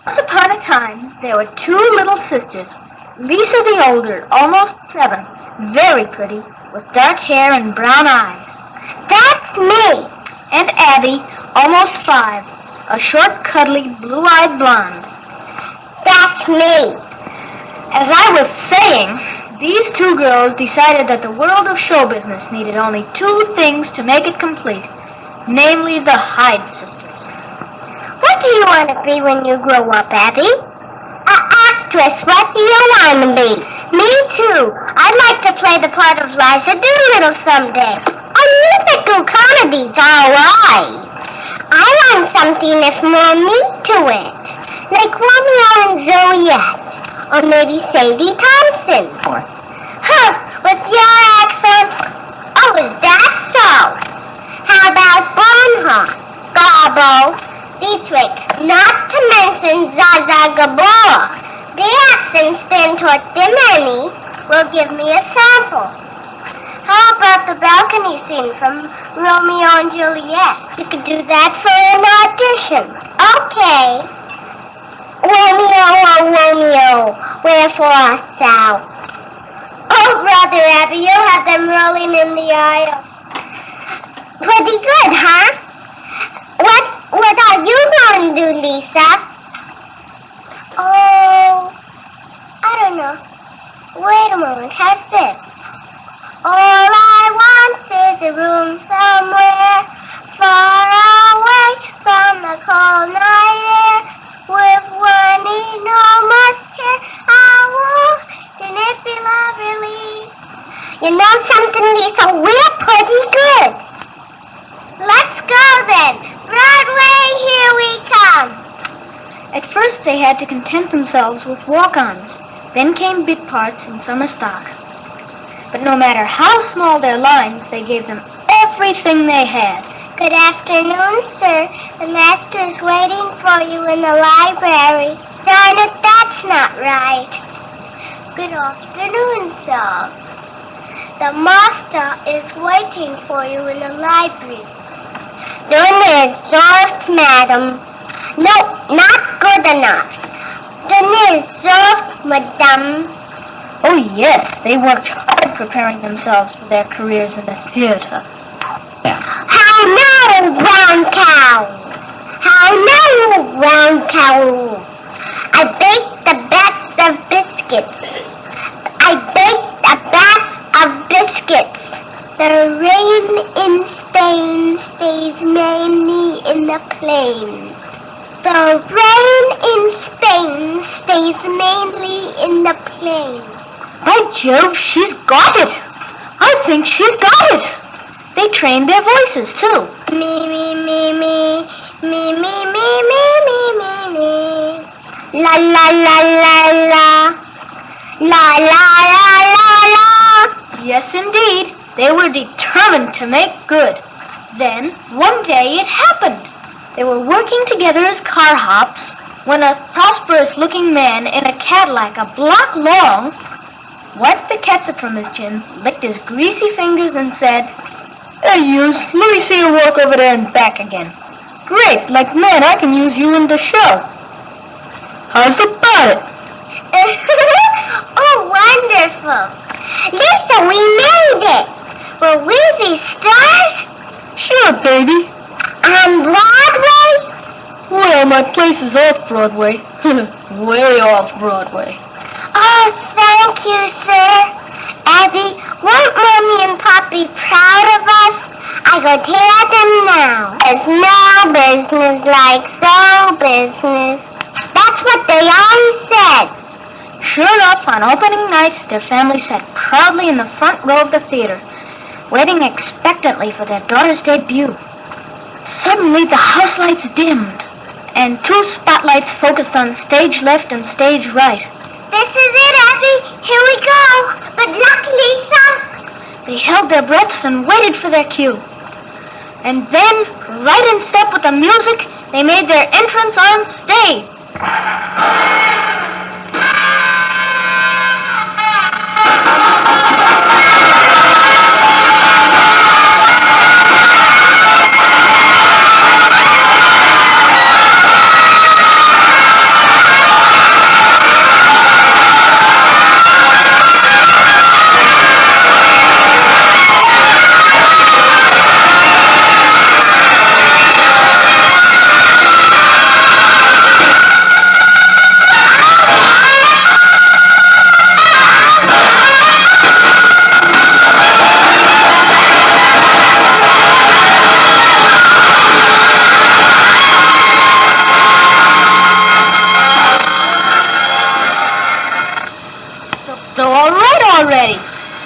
Once upon a time, there were two little sisters. Lisa the older, almost 7, very pretty, with dark hair and brown eyes. That's me! And Abby, almost 5, a short, cuddly, blue-eyed blonde. That's me! As I was saying, these two girls decided that the world of show business needed only 2 things to make it complete, namely the Hyde sisters. What do you want to be when you grow up, Abby? An actress. What do you want to be? Me too. I'd like to play the part of Liza Doolittle someday. A musical comedy's all right. I want something with more meat to it, like Romeo and Juliet, or maybe Sadie Thompson. Huh, with your accent? Oh, is that so? How about Bernhardt, Garbo, Dietrich, not to mention Zaza Gabor? The accent Stentor Dimany will give me a sample. How about the balcony scene from Romeo and Juliet? You could do that for an audition. Okay. Romeo, oh Romeo, wherefore art thou? Oh, brother Abby, you have them rolling in the aisle. Pretty good, huh? What are you going to do, Lisa? Oh, I don't know. Wait a moment, how's this? All I want is a room somewhere far away from the cold night air with one enormous chair. Wouldn't it be lovely? You know something, Lisa? We're pretty good. Let's go then. Broadway, here we come. At first they had to content themselves with walk-ons. Then came bit parts in summer stock. But no matter how small their lines, they gave them everything they had. Good afternoon, sir. The master is waiting for you in the library. Darn it, that's not right. Good afternoon, sir. The master is waiting for you in the library. Dinner is served, madam. No, not good enough. Dinner is served, madam. Oh yes, they worked hard preparing themselves for their careers in the theater. How now, brown cow? How now, brown cow? I baked the bats of biscuits. I baked the bats of biscuits. The rain in Spain stays mainly in the plain. The rain in Spain stays mainly in the plain. By Jove, she's got it! I think she's got it! They trained their voices, too. Me, me, me, me, me, me, me, me, me, me, me. La, la, la, la, la. La, la, la, la, la. Yes, indeed. They were determined to make good. Then, one day, it happened. They were working together as car hops when a prosperous-looking man in a Cadillac a block long wiped the ketchup from his chin, licked his greasy fingers, and said, "Hey, Hughes, let me see you walk over there and back again. Great, like man, I can use you in the show. How's about it?" Oh, wonderful. Lisa, we made it. Were we the stars? Sure, baby. On Broadway? Well, my place is off Broadway. Way off Broadway. Oh, thank you, sir. Abby, won't Mommy and Pop be proud of us? I go tell them now. There's no business like show business. That's what they always said. Sure enough, on opening night, their family sat proudly in the front row of the theater, waiting expectantly for their daughter's debut. Suddenly, the house lights dimmed, and 2 spotlights focused on stage left and stage right. This is it, Abby. Here we go. Good luck, Lisa. They held their breaths and waited for their cue. And then, right in step with the music, they made their entrance on stage.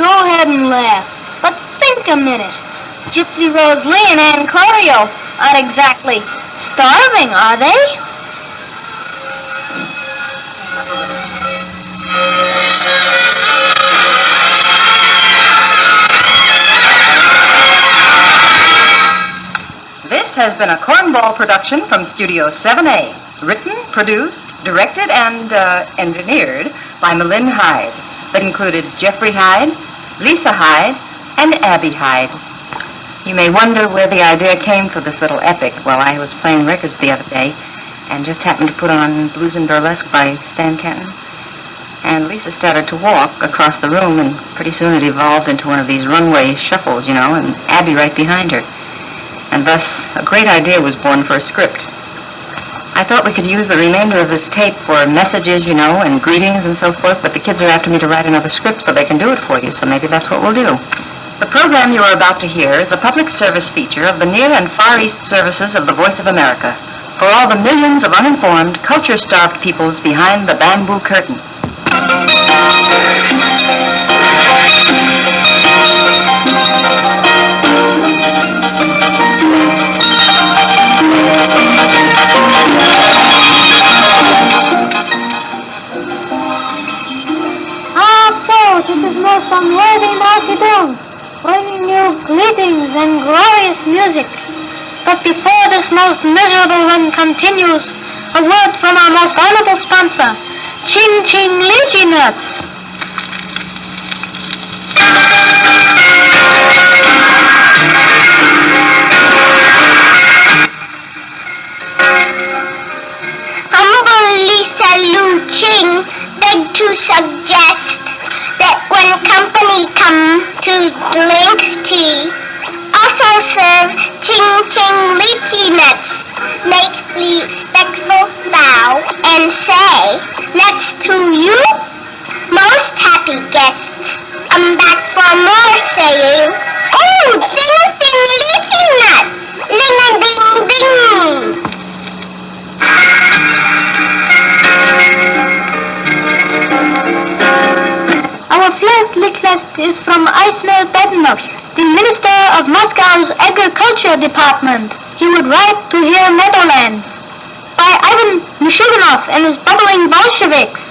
go ahead and laugh. But think a minute. Gypsy Rose Lee and Ann Corio aren't exactly starving, are they? This has been a Cornball production from Studio 7A. Written, produced, directed, and engineered by Malin Hyde. That included Jeffrey Hyde, Lisa Hyde, and Abby Hyde. You may wonder where the idea came for this little epic while I was playing records the other day and just happened to put on Blues and Burlesque by Stan Kenton. And Lisa started to walk across the room, and pretty soon it evolved into one of these runway shuffles, you know, and Abby right behind her. And thus, a great idea was born for a script. I thought we could use the remainder of this tape for messages, you know, and greetings and so forth, but the kids are after me to write another script so they can do it for you, so maybe that's what we'll do. The program you are about to hear is a public service feature of the Near and Far East services of the Voice of America for all the millions of uninformed, culture-starved peoples behind the bamboo curtain. This is most unworthy Mao Zedong, bringing you greetings and glorious music. But before this most miserable run continues, a word from our most honorable sponsor, Ching Ching Lychee Nuts. Humbly Salute Ching beg to suggest that when company come to drink tea, also serve Ching Ching Lychee Nuts. Make respectful bow and say, nuts to you, most happy guests. Come back for more saying, oh, Ching Ching Lychee Nuts, ling-a-ding-ding. Our first request is from Ismail Bednov, the Minister of Moscow's Agriculture Department. He would write to hear Netherlands by Ivan Mishuganov and his bubbling Bolsheviks.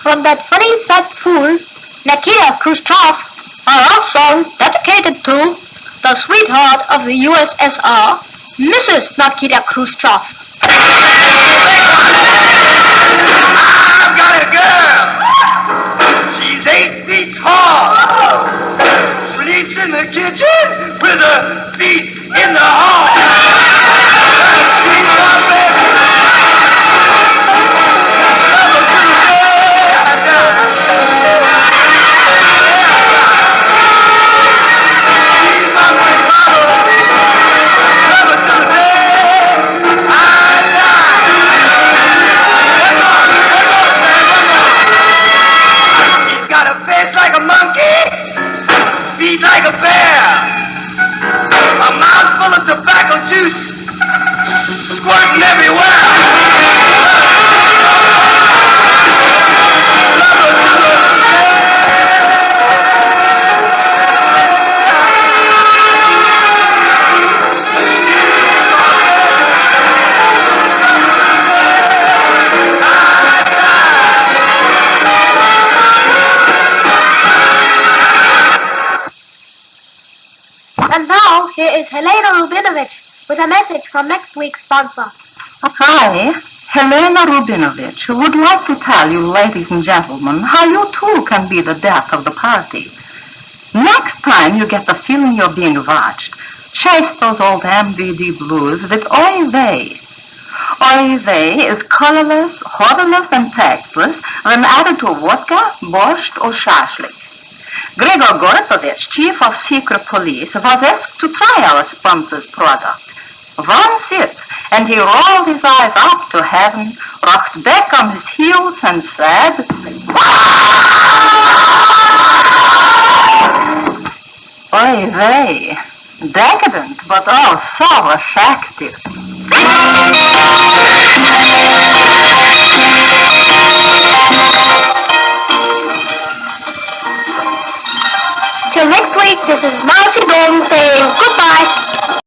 From that funny fat fool, Nikita Khrushchev, are also dedicated to the sweetheart of the USSR, Mrs. Nikita Khrushchev. I've got a girl. She's 8 feet tall. Sleeps in the kitchen with her feet in the hall. She's my baby. Like a monkey, feet like a bear, a mouth full of tobacco juice, squirting everywhere. And now, here is Helena Rubinovich with a message from next week's sponsor. Hi, Helena Rubinovich would like to tell you, ladies and gentlemen, how you too can be the death of the party. Next time you get the feeling you're being watched, chase those old MVD blues with Oy Vey. Oy vey is colorless, odorless, and tasteless when added to vodka, borscht, or shashlik. Gregor Gorpovich, chief of secret police, was asked to try our sponsor's product. One sip, and he rolled his eyes up to heaven, rocked back on his heels, and said, Oy vey, decadent, but oh so effective. Till next week, this is Mao Zedong saying goodbye.